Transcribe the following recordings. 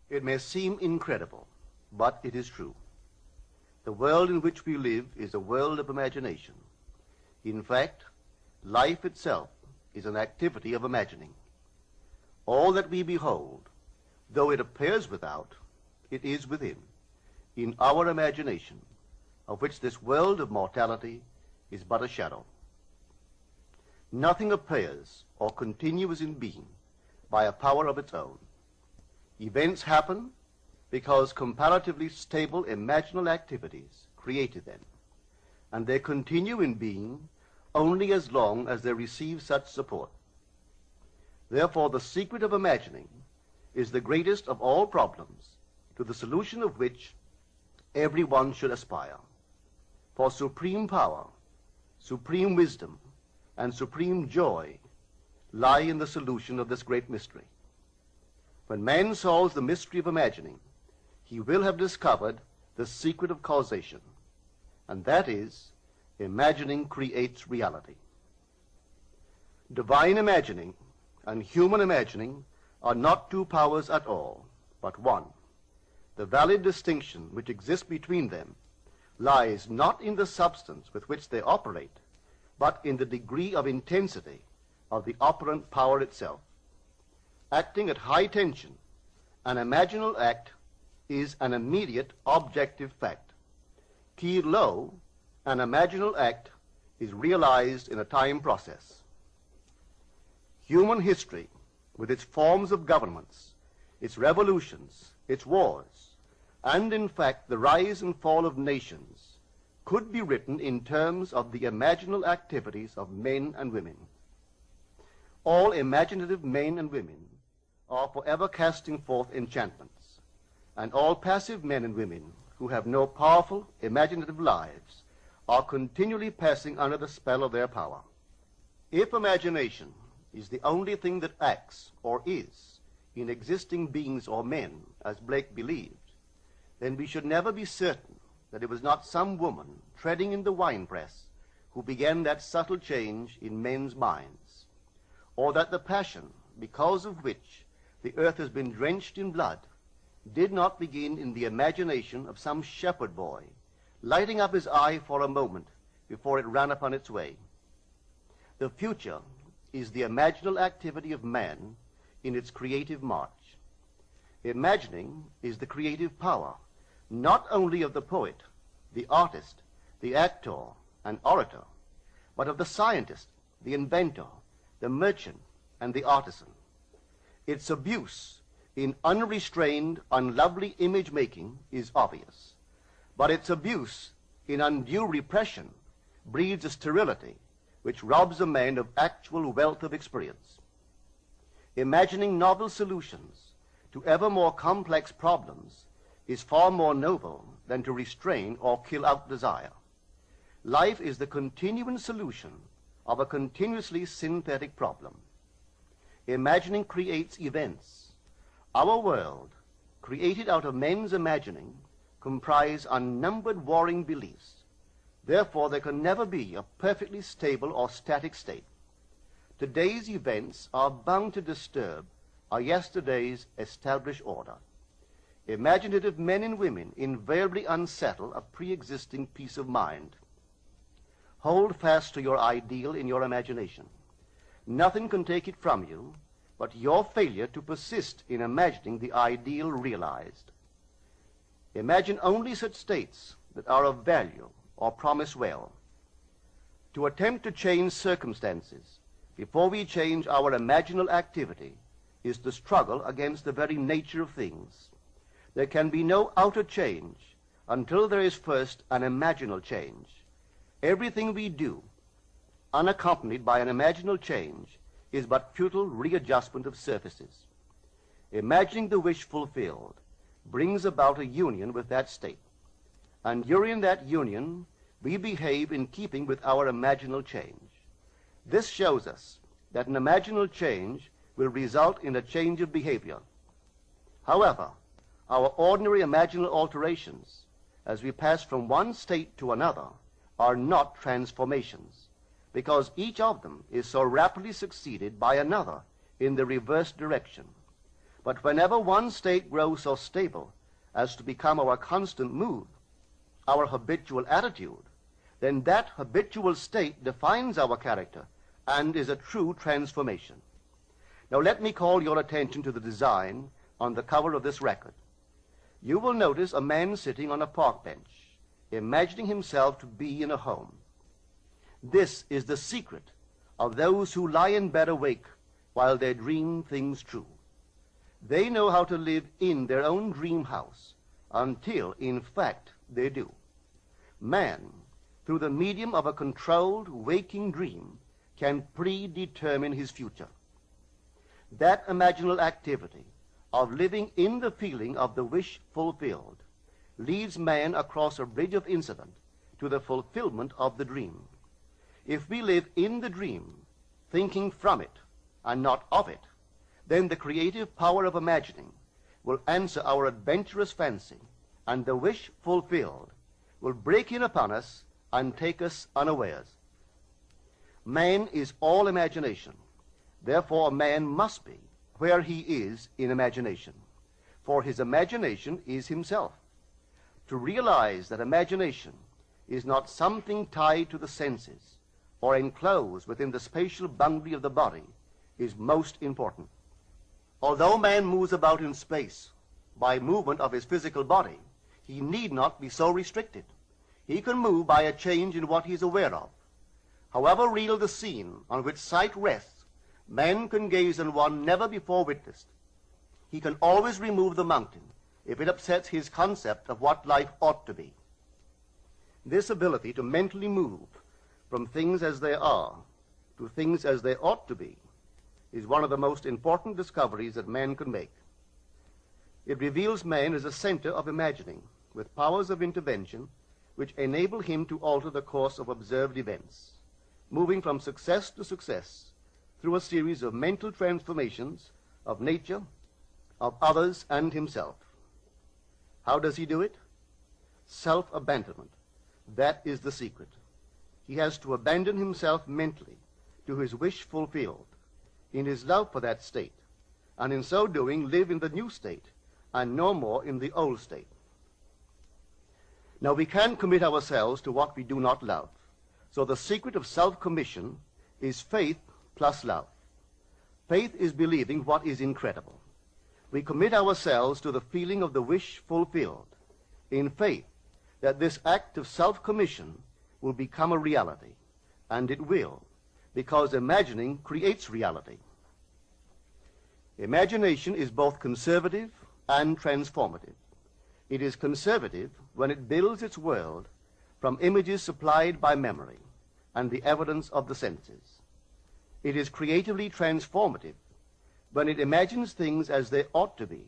It may seem incredible, but it is true. The world in which we live is a world of imagination. In fact, life itself is an activity of imagining. All that we behold, though it appears without, it is within, in our imagination, of which this world of mortality is but a shadow. Nothing appears or continues in being by a power of its own. Events happen because comparatively stable imaginal activities created them, and they continue in being only as long as they receive such support. Therefore, the secret of imagining is the greatest of all problems, to the solution of which everyone should aspire. For supreme power, supreme wisdom, and supreme joy lie in the solution of this great mystery. When man solves the mystery of imagining, he will have discovered the secret of causation, and that is, imagining creates reality. Divine imagining and human imagining are not two powers at all, but one. The valid distinction which exists between them lies not in the substance with which they operate, but in the degree of intensity of the operant power itself. Acting at high tension, an imaginal act is an immediate objective fact. Keyed low, an imaginal act is realized in a time process. Human history, with its forms of governments, its revolutions, its wars, and in fact the rise and fall of nations, could be written in terms of the imaginal activities of men and women. All imaginative men and women are forever casting forth enchantments, and all passive men and women who have no powerful imaginative lives are continually passing under the spell of their power. If imagination is the only thing that acts or is in existing beings or men, as Blake believed, then we should never be certain that it was not some woman treading in the winepress who began that subtle change in men's minds, or that the passion because of which the earth has been drenched in blood did not begin in the imagination of some shepherd boy, lighting up his eye for a moment before it ran upon its way. The future is the imaginal activity of man in its creative march. Imagining is the creative power, not only of the poet, the artist, the actor, and orator, but of the scientist, the inventor, the merchant, and the artisan. Its abuse in unrestrained, unlovely image-making is obvious, but its abuse in undue repression breeds a sterility which robs a man of actual wealth of experience. Imagining novel solutions to ever more complex problems is far more noble than to restrain or kill out desire. Life is the continuing solution of a continuously synthetic problem. Imagining creates events. Our world, created out of men's imagining, comprise unnumbered warring beliefs. Therefore, there can never be a perfectly stable or static state. Today's events are bound to disturb our yesterday's established order. Imaginative men and women invariably unsettle a pre-existing peace of mind. Hold fast to your ideal in your imagination. Nothing can take it from you but your failure to persist in imagining the ideal realized. Imagine only such states that are of value or promise well. To attempt to change circumstances before we change our imaginal activity is to struggle against the very nature of things. There can be no outer change until there is first an imaginal change. Everything we do, unaccompanied by an imaginal change, is but futile readjustment of surfaces. Imagining the wish fulfilled brings about a union with that state, and during that union we behave in keeping with our imaginal change. This shows us that an imaginal change will result in a change of behavior. However, our ordinary imaginal alterations, as we pass from one state to another, are not transformations, because each of them is so rapidly succeeded by another in the reverse direction. But whenever one state grows so stable as to become our constant mood, our habitual attitude, then that habitual state defines our character and is a true transformation. Now let me call your attention to the design on the cover of this record. You will notice a man sitting on a park bench, imagining himself to be in a home. This is the secret of those who lie in bed awake while they dream things true. They know how to live in their own dream house until, in fact, they do. Man, through the medium of a controlled waking dream, can predetermine his future. That imaginal activity of living in the feeling of the wish fulfilled leads man across a bridge of incident to the fulfillment of the dream. If we live in the dream, thinking from it and not of it, then the creative power of imagining will answer our adventurous fancy, and the wish fulfilled will break in upon us and take us unawares. Man is all imagination. Therefore, man must be where he is in imagination, for his imagination is himself. To realize that imagination is not something tied to the senses or enclosed within the spatial boundary of the body is most important. Although man moves about in space by movement of his physical body, he need not be so restricted. He can move by a change in what he is aware of. However real the scene on which sight rests, man can gaze on one never before witnessed. He can always remove the mountain if it upsets his concept of what life ought to be. This ability to mentally move from things as they are to things as they ought to be is one of the most important discoveries that man can make. It reveals man as a center of imagining, with powers of intervention which enable him to alter the course of observed events, moving from success to success through a series of mental transformations of nature, of others, and himself. How does he do it? Self-abandonment. That is the secret. He has to abandon himself mentally to his wish fulfilled, in his love for that state, and in so doing live in the new state and no more in the old state. Now we can commit ourselves to what we do not love. So the secret of self-commission is faith plus love. Faith is believing what is incredible. We commit ourselves to the feeling of the wish fulfilled, in faith that this act of self-commission will become a reality, and it will, because imagining creates reality. Imagination is both conservative and transformative. It is conservative when it builds its world from images supplied by memory and the evidence of the senses. It is creatively transformative when it imagines things as they ought to be,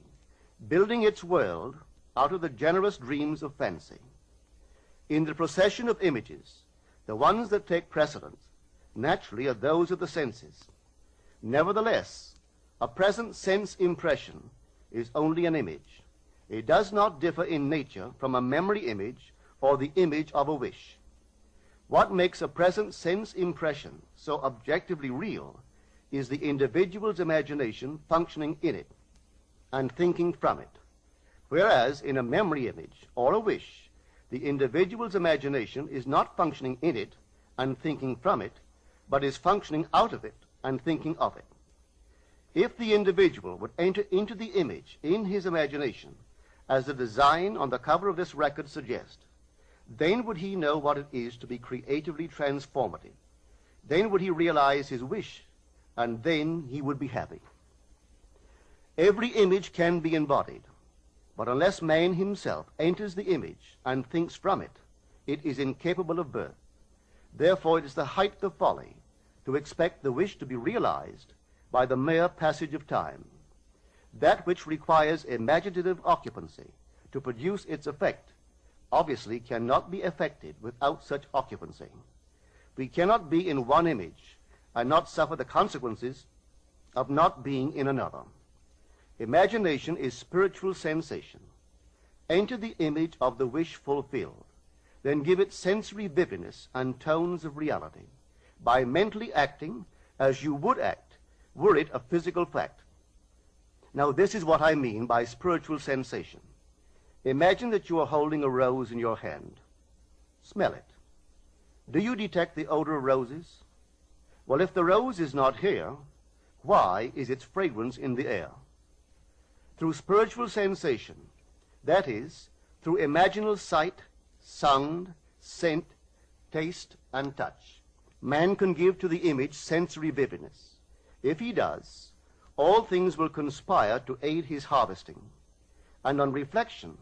building its world out of the generous dreams of fancy. In the procession of images, the ones that take precedence naturally are those of the senses. Nevertheless, a present sense impression is only an image. It does not differ in nature from a memory image or the image of a wish. What makes a present sense impression so objectively real is the individual's imagination functioning in it and thinking from it, whereas in a memory image or a wish, the individual's imagination is not functioning in it and thinking from it, but is functioning out of it and thinking of it. If the individual would enter into the image in his imagination, as the design on the cover of this record suggests, then would he know what it is to be creatively transformative. Then would he realize his wish, and then he would be happy. Every image can be embodied, but unless man himself enters the image and thinks from it, it is incapable of birth. Therefore, it is the height of folly to expect the wish to be realized by the mere passage of time. That which requires imaginative occupancy to produce its effect obviously cannot be effected without such occupancy. We cannot be in one image and not suffer the consequences of not being in another. Imagination is spiritual sensation. Enter the image of the wish fulfilled, then give it sensory vividness and tones of reality by mentally acting as you would act were it a physical fact. Now, this is what I mean by spiritual sensation. Imagine that you are holding a rose in your hand. Smell it. Do you detect the odor of roses? Well, if the rose is not here, why is its fragrance in the air? Through spiritual sensation, that is, through imaginal sight, sound, scent, taste, and touch, man can give to the image sensory vividness. If he does, all things will conspire to aid his harvesting. And on reflection,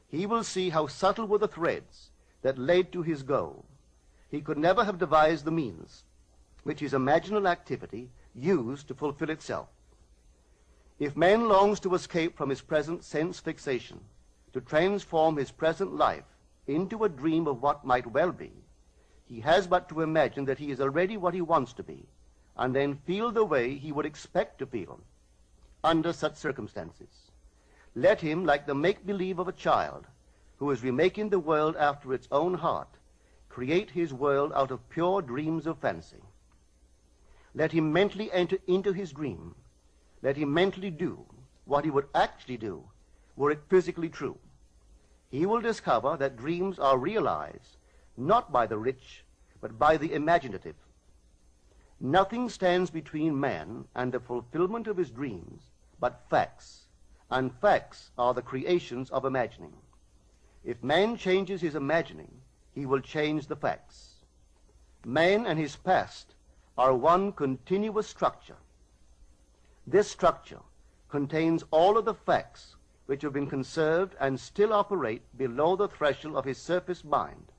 he will see how subtle were the threads that led to his goal. He could never have devised the means which his imaginal activity used to fulfill itself. If man longs to escape from his present sense fixation, to transform his present life into a dream of what might well be, he has but to imagine that he is already what he wants to be, and then feel the way he would expect to feel under such circumstances. Let him, like the make-believe of a child who is remaking the world after its own heart, create his world out of pure dreams of fancy. Let him mentally enter into his dream. Let him mentally do what he would actually do were it physically true. He will discover that dreams are realized not by the rich, but by the imaginative. Nothing stands between man and the fulfillment of his dreams but facts, and facts are the creations of imagining. If man changes his imagining, he will change the facts. Man and his past are one continuous structure. This structure contains all of the facts which have been conserved and still operate below the threshold of his surface mind.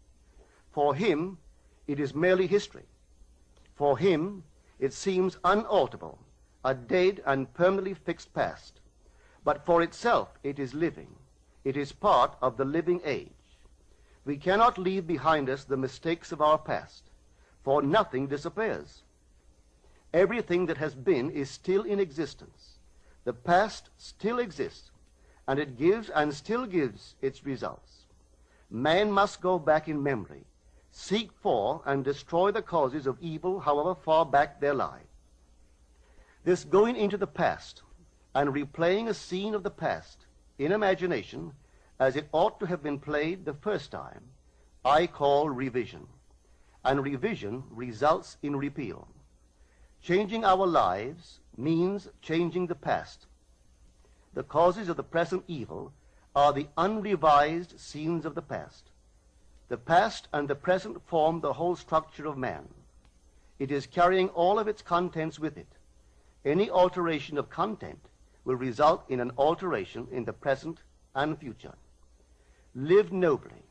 For him, it is merely history. For him, it seems unalterable, a dead and permanently fixed past. But for itself, it is living. It is part of the living age. We cannot leave behind us the mistakes of our past, for nothing disappears. Everything that has been is still in existence. The past still exists, and it gives and still gives its results. Man must go back in memory, seek for and destroy the causes of evil, however far back they lie. This going into the past and replaying a scene of the past in imagination as it ought to have been played the first time, I call revision. And revision results in repeal. Changing our lives means changing the past. The causes of the present evil are the unrevised scenes of the past. The past and the present form the whole structure of man. It is carrying all of its contents with it. Any alteration of content will result in an alteration in the present and future. Live nobly,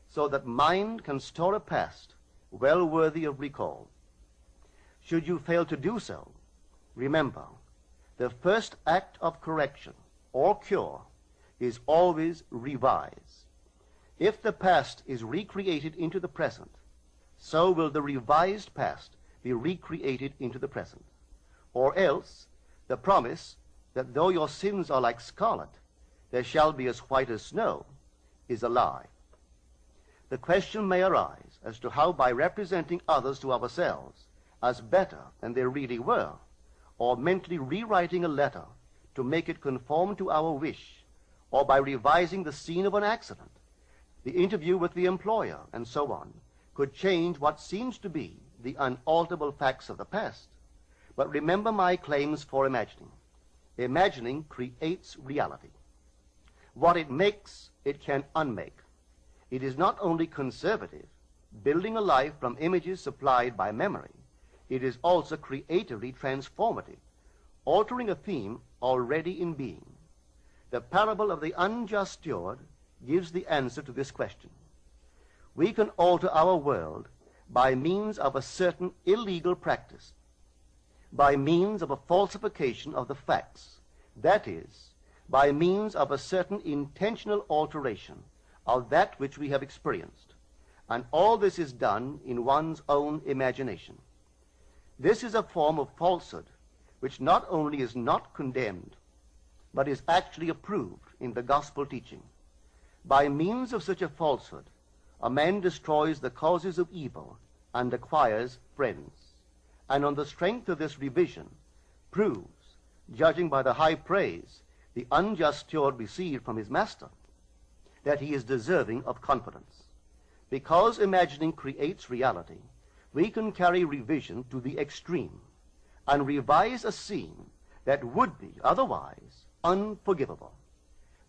so that mind can store a past well worthy of recall. Should you fail to do so, remember, the first act of correction or cure is always revise. If the past is recreated into the present, so will the revised past be recreated into the present. Or else, the promise that though your sins are like scarlet, they shall be as white as snow, is a lie. The question may arise as to how, by representing others to ourselves as better than they really were, or mentally rewriting a letter to make it conform to our wish, or by revising the scene of an accident, the interview with the employer, and so on, could change what seems to be the unalterable facts of the past. But remember my claims for imagining. Imagining creates reality. What it makes, it can unmake. It is not only conservative, building a life from images supplied by memory. It is also creatively transformative, altering a theme already in being. The parable of the unjust steward gives the answer to this question. We can alter our world by means of a certain illegal practice, by means of a falsification of the facts, that is, by means of a certain intentional alteration of that which we have experienced. And all this is done in one's own imagination. This is a form of falsehood which not only is not condemned, but is actually approved in the gospel teaching. By means of such a falsehood, a man destroys the causes of evil and acquires friends, and on the strength of this revision proves, judging by the high praise the unjust steward received from his master, that he is deserving of confidence. Because imagining creates reality, we can carry revision to the extreme and revise a scene that would be otherwise unforgivable.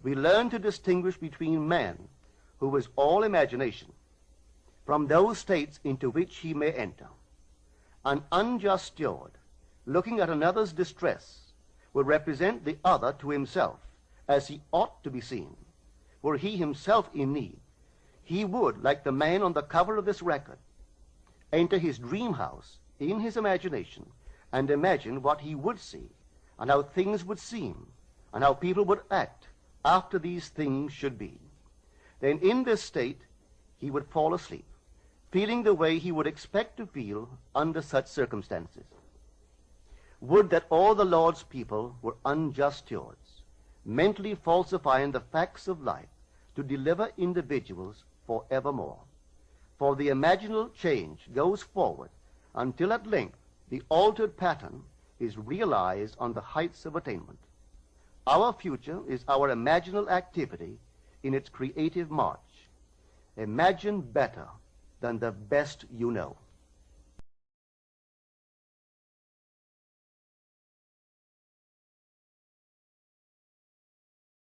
We learn to distinguish between man, who is all imagination, from those states into which he may enter. An unjust steward, looking at another's distress, will represent the other to himself as he ought to be seen. Were he himself in need, he would, like the man on the cover of this record, enter his dream house in his imagination and imagine what he would see and how things would seem and how people would act after these things should be. Then in this state he would fall asleep, feeling the way he would expect to feel under such circumstances. Would that all the Lord's people were unjust stewards, mentally falsifying the facts of life to deliver individuals forevermore. For the imaginal change goes forward until at length the altered pattern is realized on the heights of attainment. Our future is our imaginal activity in its creative march. Imagine better than the best you know.